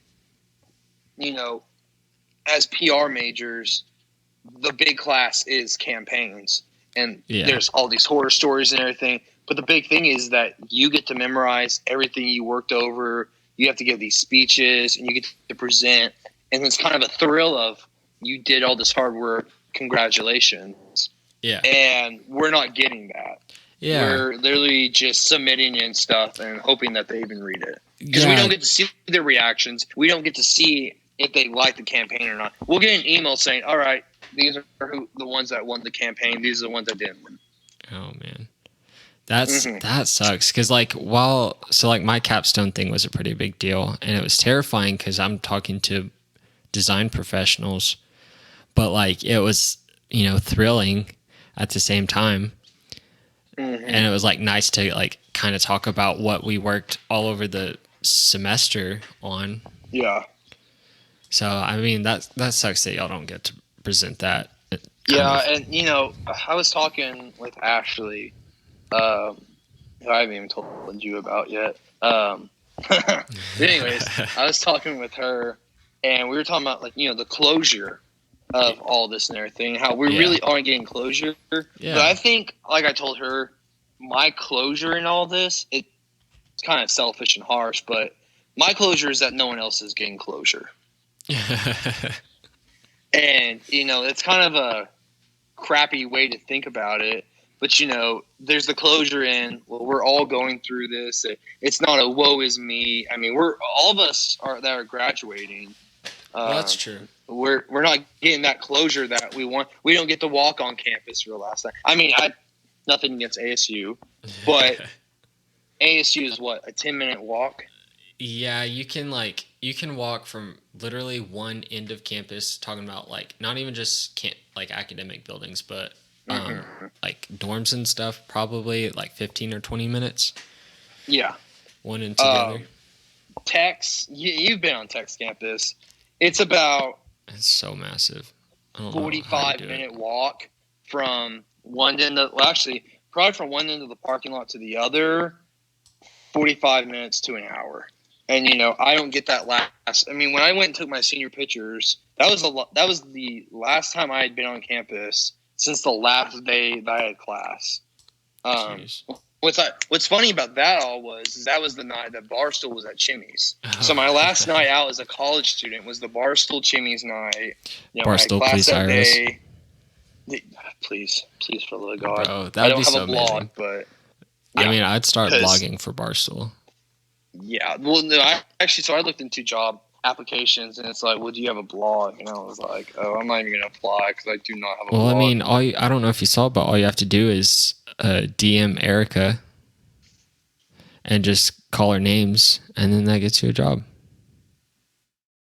as PR majors, the big class is campaigns, and there's all these horror stories and everything. But the big thing is that you get to memorize everything you worked over. You have to give these speeches, and you get to present. And it's kind of a thrill of you did all this hard work. Congratulations. Yeah. And we're not getting that. Yeah. We're literally just submitting in stuff and hoping that they even read it. Because we don't get to see their reactions. We don't get to see if they like the campaign or not. We'll get an email saying, all right, these are the ones that won the campaign. These are the ones that didn't win. Oh, man. That sucks. Because my capstone thing was a pretty big deal. And it was terrifying because I'm talking to design professionals. But it was, thrilling at the same time. Mm-hmm. And it was nice to kind of talk about what we worked all over the semester on. Yeah. So I mean that sucks that y'all don't get to present that. Yeah, and I was talking with Ashley, who I haven't even told you about yet. But anyways, I was talking with her, and we were talking about the closure of all this and everything, how we really aren't getting closure. Yeah. But I think, like I told her, my closure in all this, it's kind of selfish and harsh, but my closure is that no one else is getting closure. And, it's kind of a crappy way to think about it. But there's the closure in. Well, we're all going through this. It's not a woe is me. I mean, we're all of us that are graduating. Well, that's true. We're not getting that closure that we want. We don't get to walk on campus for the last time. I mean, nothing against ASU, but ASU is what, a 10-minute walk? Yeah, you can walk from literally one end of campus, talking about like not even just like academic buildings, but like dorms and stuff, probably like 15 or 20 minutes. Yeah. One and together. Tech's, you've been on Tech's campus. It's about so massive. 45-minute walk from one end of, probably from one end of the parking lot to the other, 45 minutes to an hour. And, I don't get that last. I mean, when I went and took my senior pictures, that was the last time I had been on campus since the last day that I had class. What's funny about that all was that was the night that Barstool was at Chimmy's. So my last night out as a college student was the Barstool Chimmy's night. Barstool, please hire us. Please, for the love of God. Bro, that would be so amazing. Blog, but yeah, I mean, I'd start blogging for Barstool. Yeah, well, no, I looked into job applications, and it's like, well, do you have a blog? And I was like, oh, I'm not even gonna apply because I do not have a blog. Well, I mean, I don't know if you saw, but all you have to do is DM Erica and just call her names, and then that gets you a job.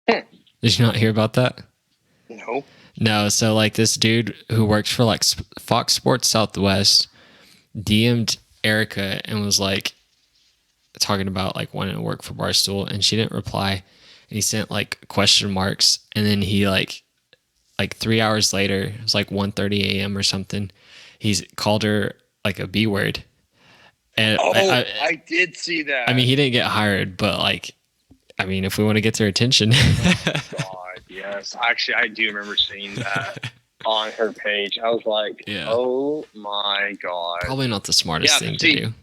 Did you not hear about that? No, so like this dude who works for like Fox Sports Southwest DM'd Erica and was like talking about like wanting to work for Barstool, and she didn't reply, and he sent like question marks, and then he like 3 hours later, it was like 1:30 a.m. or something, he's called her like a B word. And I did see that. I mean, he didn't get hired, but like, I mean, if we want to get their attention. God, yes. Actually, I do remember seeing that on her page. I was like, oh my God. Probably not the smartest thing to do.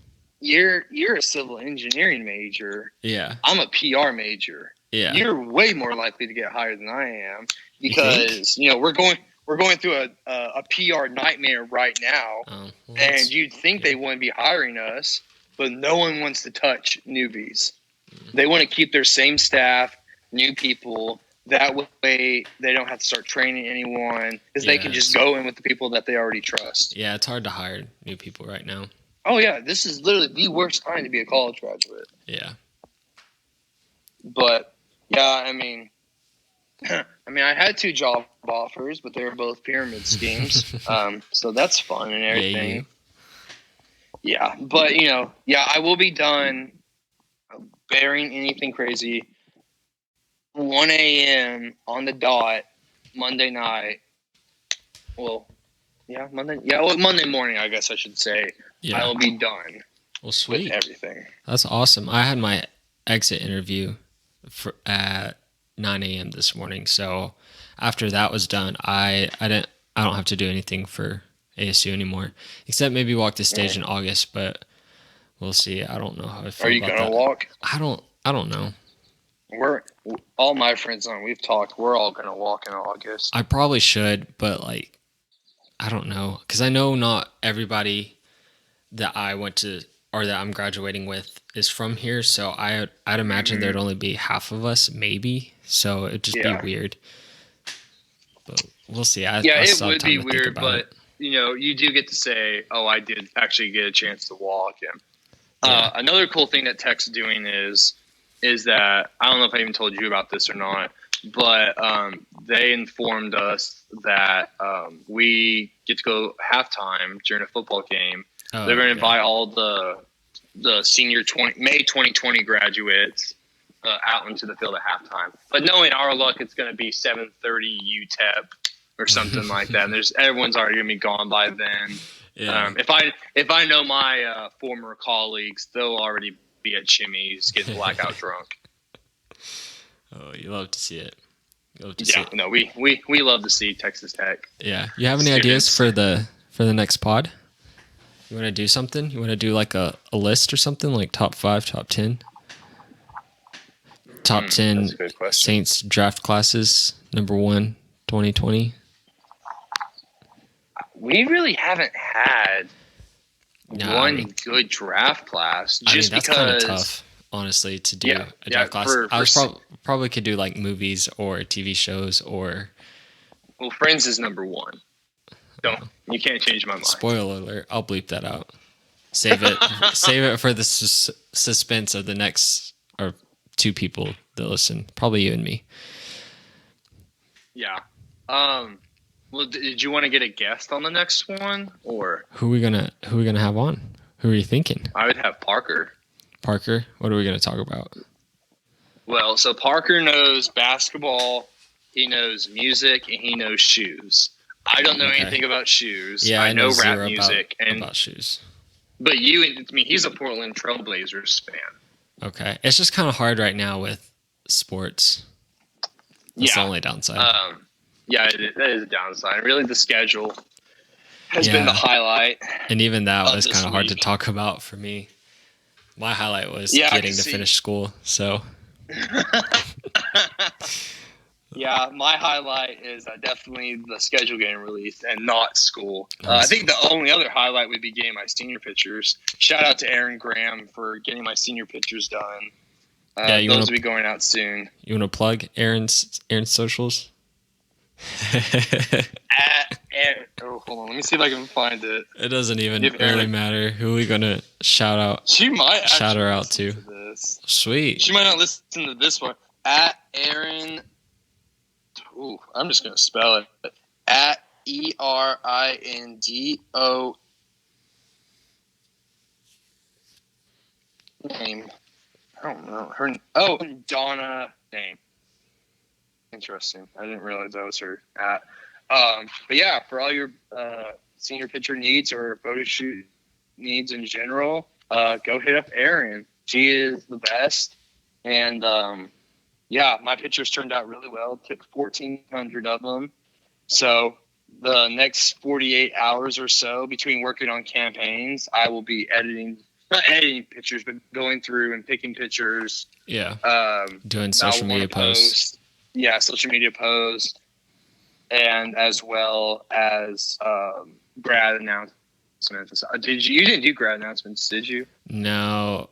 You're a civil engineering major. Yeah. I'm a PR major. Yeah. You're way more likely to get hired than I am because we're going through a PR nightmare right now, and you'd think they wouldn't be hiring us, but no one wants to touch newbies. They want to keep their same staff, new people. That way, they don't have to start training anyone because they can just go in with the people that they already trust. Yeah, it's hard to hire new people right now. Oh, yeah. This is literally the worst time to be a college graduate. Yeah. But, yeah, I mean, I had 2 job offers, but they were both pyramid schemes. So that's fun and everything. Yeah. But, I will be done, bearing anything crazy, 1 a.m. on the dot, Monday night. Well, Monday morning, I guess I should say. Yeah. I will be done. Well, sweet. With everything. That's awesome. I had my exit interview at 9 a.m. this morning. So after that was done, I don't have to do anything for ASU anymore, except maybe walk the stage in August. But we'll see. I don't know how I feel. Are you about gonna that. walk? I don't know. We're all my friends on. We've talked. We're all gonna walk in August. I probably should, but like, I don't know, because I know not everybody that I went to or that I'm graduating with is from here. So I'd imagine there'd only be half of us, maybe. So it'd just be weird. But we'll see. It would be weird, but you do get to say, "Oh, I did actually get a chance to walk." Another cool thing that Tech's doing is that I don't know if I even told you about this or not, but they informed us that we get to go halftime during a football game. They're going to invite all the senior May 2020 graduates out into the field at halftime. But knowing our luck, it's going to be 7:30 UTEP or something like that. And everyone's already going to be gone by then. Yeah. If I know my former colleagues, they'll already be at Chimmy's getting blackout drunk. Oh, you love to see it. No, we love to see Texas Tech. Yeah. You have any ideas for the next pod? You want to do something? You want to do like a list or something, like top 5, top 10? Top 10 Saints draft classes, number 1, 2020. We really haven't had one good draft class. Just that's because kind of tough, honestly, to do a draft class. I was probably could do like movies or TV shows or. Well, Friends is number one. You can't change my mind. Spoiler alert! I'll bleep that out. Save it. Save it for the suspense of the next or two people that listen. Probably you and me. Yeah. Well, did you want to get a guest on the next one, or who are we gonna have on? Who are you thinking? I would have Parker. Parker, what are we gonna talk about? Well, so Parker knows basketball, he knows music, and he knows shoes. I don't know anything about shoes. Yeah, I know rap music about shoes. But he's a Portland Trailblazers fan. Okay, it's just kind of hard right now with sports. That's the only downside. Yeah, that is a downside. Really, the schedule has been the highlight. And even that was kind of hard to talk about for me. My highlight was getting to finish school. So. Yeah, my highlight is definitely the schedule getting released and not school. I think the only other highlight would be getting my senior pictures. Shout out to Aaron Graham for getting my senior pictures done. Those will be going out soon. You want to plug Aaron's socials? Hold on, let me see if I can find it. It doesn't even really matter. Who are we gonna shout out? She might shout her out to. Sweet. She might not listen to this one. At Aaron. Ooh, I'm just gonna spell it. At ERINDO name. I don't know her. Oh, Donna name. Interesting. I didn't realize that was her at. But yeah, for all your senior picture needs or photo shoot needs in general, go hit up Erin. She is the best. And yeah, my pictures turned out really well. Took 1,400 of them. So the next 48 hours or so between working on campaigns, I will be not editing pictures, but going through and picking pictures. Yeah. Doing social media posts. Yeah, social media posts. And as well as grad announcements. You didn't do grad announcements, did you? No.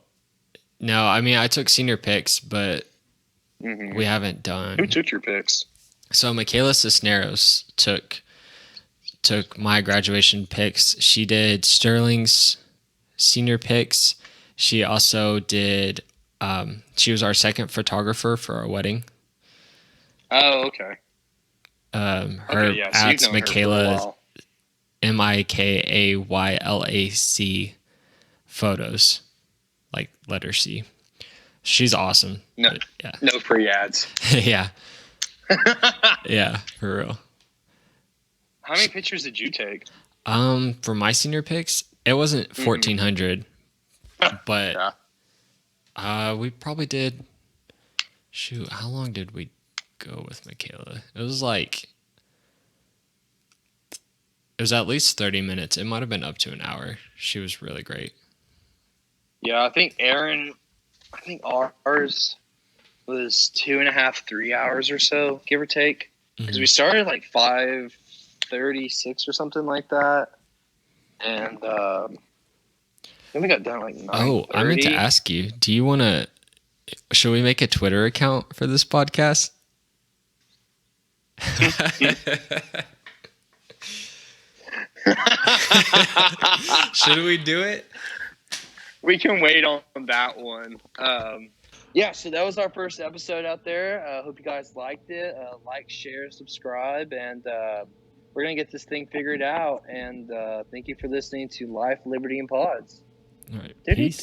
I mean, I took senior pics, but we haven't done. Who took your pics? So Michaela Cisneros took my graduation pics. She did Sterling's senior pics. She also did. She was our second photographer for our wedding. Oh, okay. Her at's Michaela, Mikaylac photos, like letter C. She's awesome. No free ads. Yeah. Yeah, for real. How many pictures did you take? For my senior pics, it wasn't 1,400, but we probably did. Shoot, how long did we go with Michaela? It was at least 30 minutes. It might have been up to an hour. She was really great. Yeah, I think ours was 2.5, 3 hours or so, give or take. Because we started like 5:36 or something like that. And then we got done like 9:30. Oh, I meant to ask you, should we make a Twitter account for this podcast? Should we do it? We can wait on that one. Yeah, so that was our first episode out there. Hope you guys liked it. Like, share, subscribe, and we're going to get this thing figured out. And thank you for listening to Life, Liberty, and Pods. All right, peace.